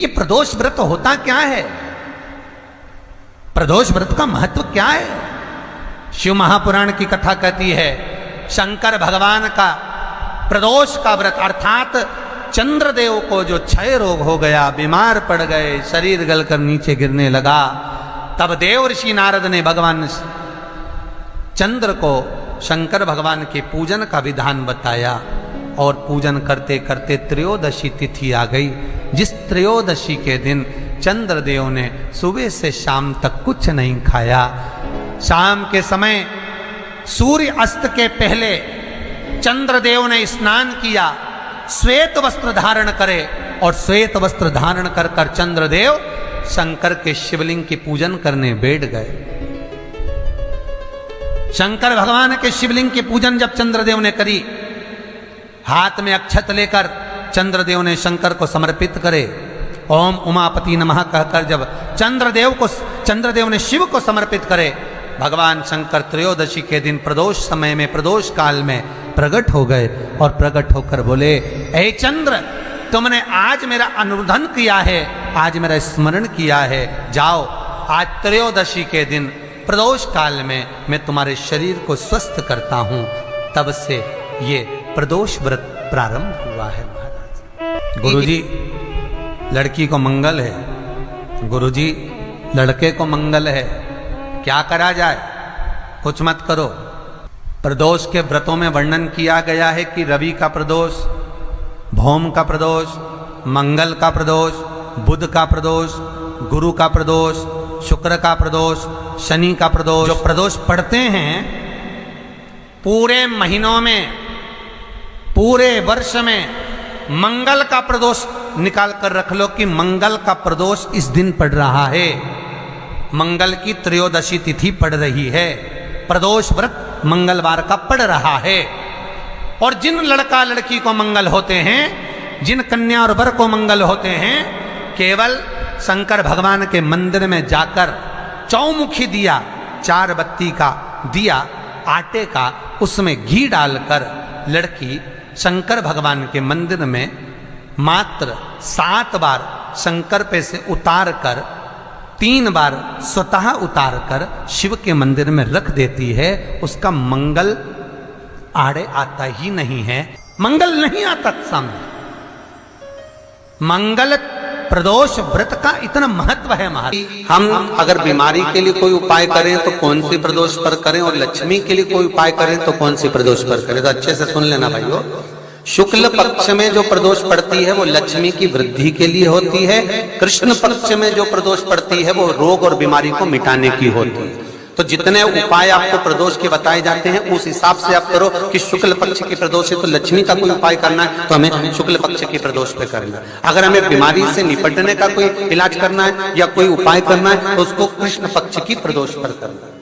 ये प्रदोष व्रत होता क्या है? प्रदोष व्रत का महत्व क्या है? शिव महापुराण की कथा कहती है शंकर भगवान का प्रदोष का व्रत अर्थात चंद्रदेव को जो क्षय रोग हो गया, बीमार पड़ गए, शरीर गलकर नीचे गिरने लगा, तब देवर्षि नारद ने भगवान चंद्र को शंकर भगवान के पूजन का विधान बताया और पूजन करते करते त्रयोदशी तिथि आ गई। जिस त्रयोदशी के दिन चंद्रदेव ने सुबह से शाम तक कुछ नहीं खाया। शाम के समय सूर्य अस्त के पहले चंद्रदेव ने स्नान किया, श्वेत वस्त्र धारण करे और श्वेत वस्त्र धारण कर कर चंद्रदेव शंकर के शिवलिंग की पूजन करने बैठ गए। शंकर भगवान के शिवलिंग की पूजन जब चंद्रदेव ने करी, हाथ में अक्षत लेकर चंद्रदेव ने शंकर को समर्पित करे। ओम उमापति नमः कहकर जब चंद्रदेव ने शिव को समर्पित करे, भगवान शंकर त्रयोदशी के दिन प्रदोष समय में, प्रदोष काल में प्रकट हो गए और प्रकट होकर बोले, ऐ चंद्र, तुमने आज मेरा अनुरोधन किया है, आज मेरा स्मरण किया है, जाओ आज त्रयोदशी के दिन प्रदोष काल में मैं तुम्हारे शरीर को स्वस्थ करता हूं। तब से ये प्रदोष व्रत प्रारंभ हुआ है। महाराज गुरुजी, लड़की को मंगल है, गुरुजी लड़के को मंगल है, क्या करा जाए? कुछ मत करो। प्रदोष के व्रतों में वर्णन किया गया है कि रवि का प्रदोष, भौम का प्रदोष, मंगल का प्रदोष, बुध का प्रदोष, गुरु का प्रदोष, शुक्र का प्रदोष, शनि का प्रदोष। जो प्रदोष पढ़ते हैं पूरे महीनों में, पूरे वर्ष में मंगल का प्रदोष निकाल कर रख लो कि मंगल का प्रदोष इस दिन पड़ रहा है, मंगल की त्रयोदशी तिथि पड़ रही है, प्रदोष व्रत मंगलवार का पड़ रहा है। और जिन लड़का लड़की को मंगल होते हैं, जिन कन्या और वर को मंगल होते हैं, केवल शंकर भगवान के मंदिर में जाकर चौमुखी दिया, 4 बत्ती का दिया आटे का, उसमें घी डालकर लड़की शंकर भगवान के मंदिर में मात्र 7 बार शंकर पे से उतार कर 3 बार स्वतः उतार कर शिव के मंदिर में रख देती है। उसका मंगल आड़े आता ही नहीं है, मंगल नहीं आता सामने। मंगल प्रदोष व्रत का इतना महत्व है। महाराज हम अगर बीमारी के लिए कोई उपाय करें तो कौन सी प्रदोष पर करें, और लक्ष्मी के लिए कोई उपाय करें तो कौन सी प्रदोष पर करें? तो अच्छे से सुन लेना भाइयों। शुक्ल पक्ष में जो प्रदोष पड़ती है वो लक्ष्मी की वृद्धि के लिए होती है। कृष्ण पक्ष में जो प्रदोष पड़ती है वो रोग और बीमारी को मिटाने की होती है। तो जितने उपाय आपको प्रदोष के बताए जाते हैं उस हिसाब से आप करो कि शुक्ल पक्ष की प्रदोष है तो लक्ष्मी का कोई उपाय करना है तो हमें शुक्ल पक्ष की प्रदोष पे करना है। अगर हमें बीमारी से निपटने का कोई इलाज करना है या कोई उपाय करना है तो उसको कृष्ण पक्ष की प्रदोष पर करना है।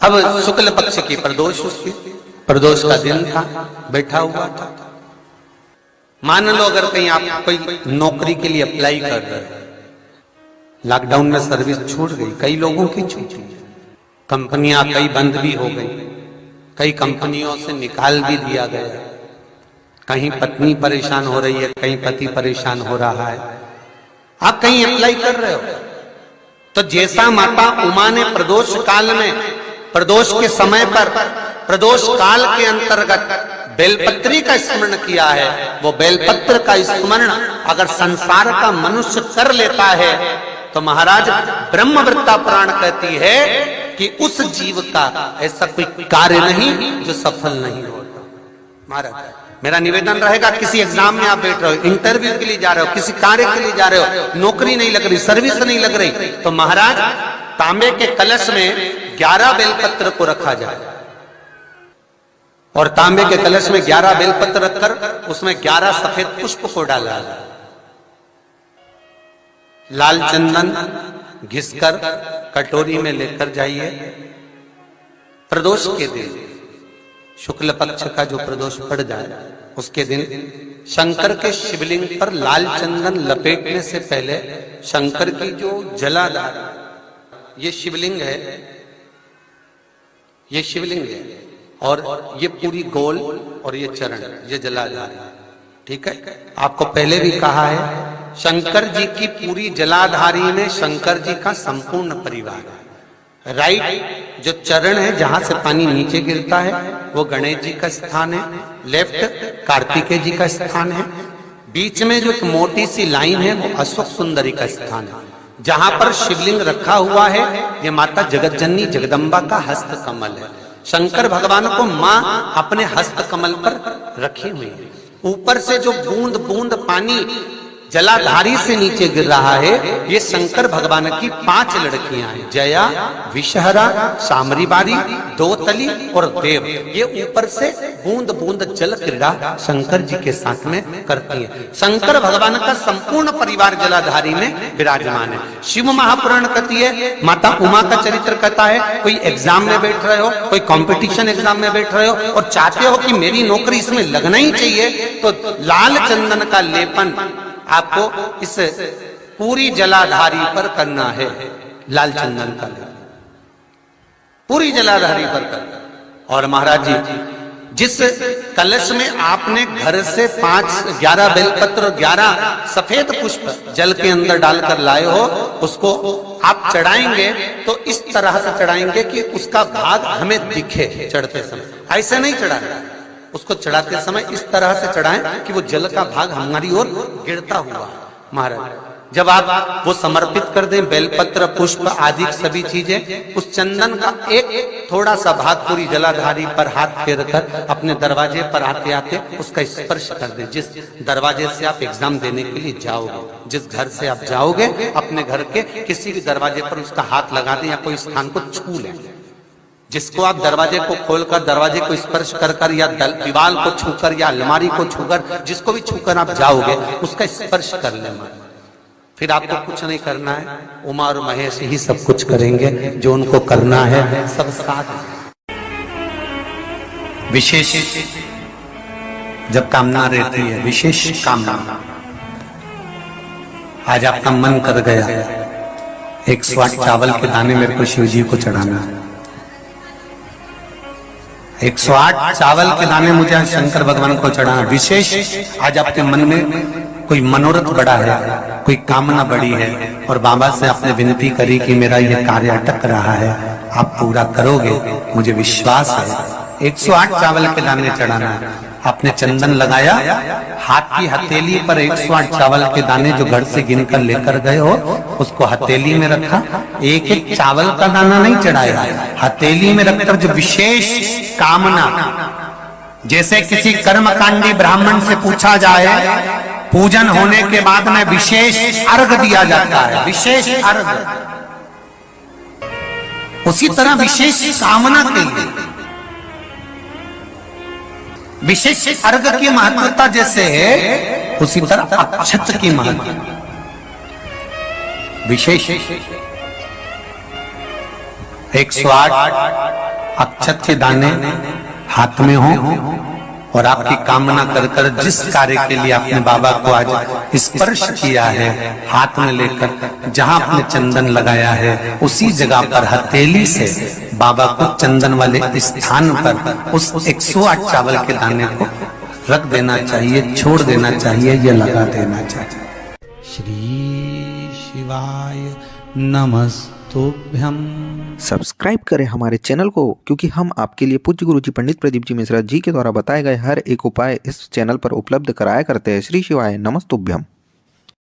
अब शुक्ल पक्ष की प्रदोष, उसकी प्रदोष का दिन था, बैठा हुआ था। मान लो अगर कहीं आप कोई नौकरी के लिए अप्लाई कर रहे हैं, लॉकडाउन में सर्विस छूट गई, कई लोगों की छूट गई, कंपनियां कई बंद भी हो गई, कई कंपनियों से निकाल भी दिया गया, कहीं पत्नी परेशान हो रही है, कहीं पति परेशान हो रहा है, आप कहीं अप्लाई कर रहे हो तो जैसा माता उमा ने प्रदोष काल में, प्रदोष के समय पर, प्रदोष काल के अंतर्गत बेलपत्री का स्मरण किया है, वो बेलपत्र का स्मरण अगर संसार का मनुष्य कर लेता है तो महाराज ब्रह्मवृत्ता पुराण कहती है कि उस जीव का ऐसा कोई कार्य नहीं जो सफल नहीं होता। महाराज मेरा निवेदन रहेगा, किसी एग्जाम में आप बैठ रहे हो, इंटरव्यू के लिए जा रहे हो, किसी कार्य के लिए जा रहे हो, नौकरी नहीं लग रही, सर्विस नहीं लग रही, तो महाराज तांबे के कलश में 11 बेलपत्र को रखा जाए और तांबे के कलश में 11 बेलपत्र रखकर उसमें 11 सफेद पुष्प को डाला, लाल चंदन घिसकर कटोरी में लेकर जाइए। प्रदोष के दिन, शुक्ल पक्ष का जो प्रदोष पड़ जाए उसके दिन शंकर के शिवलिंग पर लाल चंदन लपेटने से पहले शंकर की जो जलाधार, ये शिवलिंग है, ये शिवलिंग है और ये पूरी गोल और ये चरण, ये जलाधार, ठीक है। आपको पहले भी कहा है शंकर जी की पूरी जलाधारी में शंकर जी का संपूर्ण परिवार है। राइट जो चरण है जहां से पानी नीचे गिरता है वो गणेश जी का स्थान है, लेफ्ट कार्तिकेय जी का स्थान है, बीच में जो एक मोटी सी लाइन है वो अशोक सुंदरी का स्थान है। जहां पर शिवलिंग रखा हुआ है ये माता जगत जननी जगदम्बा का हस्त कमल है। शंकर भगवान को मां अपने हस्त कमल पर रखी हुई है। ऊपर से जो बूंद बूंद पानी जलाधारी से नीचे गिर रहा है ये शंकर भगवान की 5 लड़कियां हैं, जया, विषहरा, सामरीबारी, दोतली और देव। ये ऊपर से बूंद बूंद जल क्रीड़ा शंकर जी के साथ में करती हैं। शंकर भगवान का संपूर्ण परिवार जलाधारी में विराजमान है। शिव महापुराण कहती है, माता उमा का चरित्र कहता है, कोई एग्जाम में बैठ रहे हो, कोई कंपटीशन एग्जाम में बैठ रहे हो और चाहते हो कि मेरी नौकरी इसमें लगना ही चाहिए, तो लाल चंदन का लेपन आपको इस पूरी जलाधारी पर करना है। लाल चंदन का लेपन पूरी जलाधारी पर करना। और महाराज जी जिस कलश में आपने घर से 11 बेलपत्र और 11 सफेद पुष्प जल के अंदर डालकर लाए हो, उसको आप चढ़ाएंगे तो इस तरह से चढ़ाएंगे कि उसका भाग हमें दिखे चढ़ते समय। ऐसे नहीं चढ़ाना, उसको चढ़ाते समय इस तरह से चढ़ाएं कि वो जल का भाग हमारी ओर गिरता हुआ। महाराज जब आप वो समर्पित कर दें, बेलपत्र पुष्प आदि सभी चीजें, उस चंदन का एक थोड़ा सा भाग पूरी जलाधारी पर हाथ फेर कर अपने दरवाजे पर आते आते उसका स्पर्श कर दें। जिस दरवाजे से आप एग्जाम देने के लिए जाओगे, जिस घर से आप जाओगे, अपने घर के किसी भी दरवाजे पर उसका हाथ लगा दें या कोई स्थान को छू लें। जिसको आप दरवाजे को खोलकर दरवाजे को स्पर्श कर कर या दीवार को छूकर या अलमारी को छूकर, जिसको भी छूकर आप जाओगे उसका स्पर्श कर लेना। फिर आपको कुछ नहीं करना है, उमा और महेश ही सब कुछ करेंगे, जो उनको करना है सब साथ। विशेष जब कामना रहती है, विशेष कामना, आज आपका मन कर गया 108 चावल के दाने मेरे को शिव जी को चढ़ाना है, 108 चावल के दाने मुझे शंकर भगवान को चढ़ाना। विशेष आज आपके मन में कोई मनोरथ बड़ा है, कोई कामना बड़ी है और बाबा से आपने विनती करी कि मेरा ये कार्य अटक रहा है, आप पूरा करोगे, मुझे विश्वास है। 108 चावल के दाने चढ़ाना है। आपने चंदन लगाया, हाथ की हथेली पर 108 चावल के दाने जो घर से गिनकर लेकर गए हो उसको हथेली में रखा। एक एक चावल का दाना नहीं चढ़ाया, हथेली में रखकर जो विशेष कामना, जैसे किसी कर्मकांडी ब्राह्मण से पूछा जाए पूजन होने के बाद में विशेष अर्घ दिया जाता है, विशेष अर्घ, उसी तरह विशेष कामना के लिए विशेष अर्घ की महत्वता जैसे है उसी तरह अक्षत की महत्वता विशेष। 108 अक्षत के दाने हाथ में हो और आपकी कामना कर कर जिस कार्य के लिए आपने बाबा को आज स्पर्श किया है, हाथ में लेकर जहां आपने चंदन लगाया है उसी जगह पर हथेली से बाबा को चंदन वाले स्थान पर उस 108 चावल के दाने को रख देना चाहिए, छोड़ देना चाहिए, ये लगा देना चाहिए। श्री शिवाय नमस्तुभ्यं। सब्सक्राइब करें हमारे चैनल को, क्योंकि हम आपके लिए पूज्य गुरुजी पंडित प्रदीप जी मिश्रा जी के द्वारा बताए गए हर एक उपाय इस चैनल पर उपलब्ध कराया करते हैं। श्री शिवाय नमस्तुभ्यं।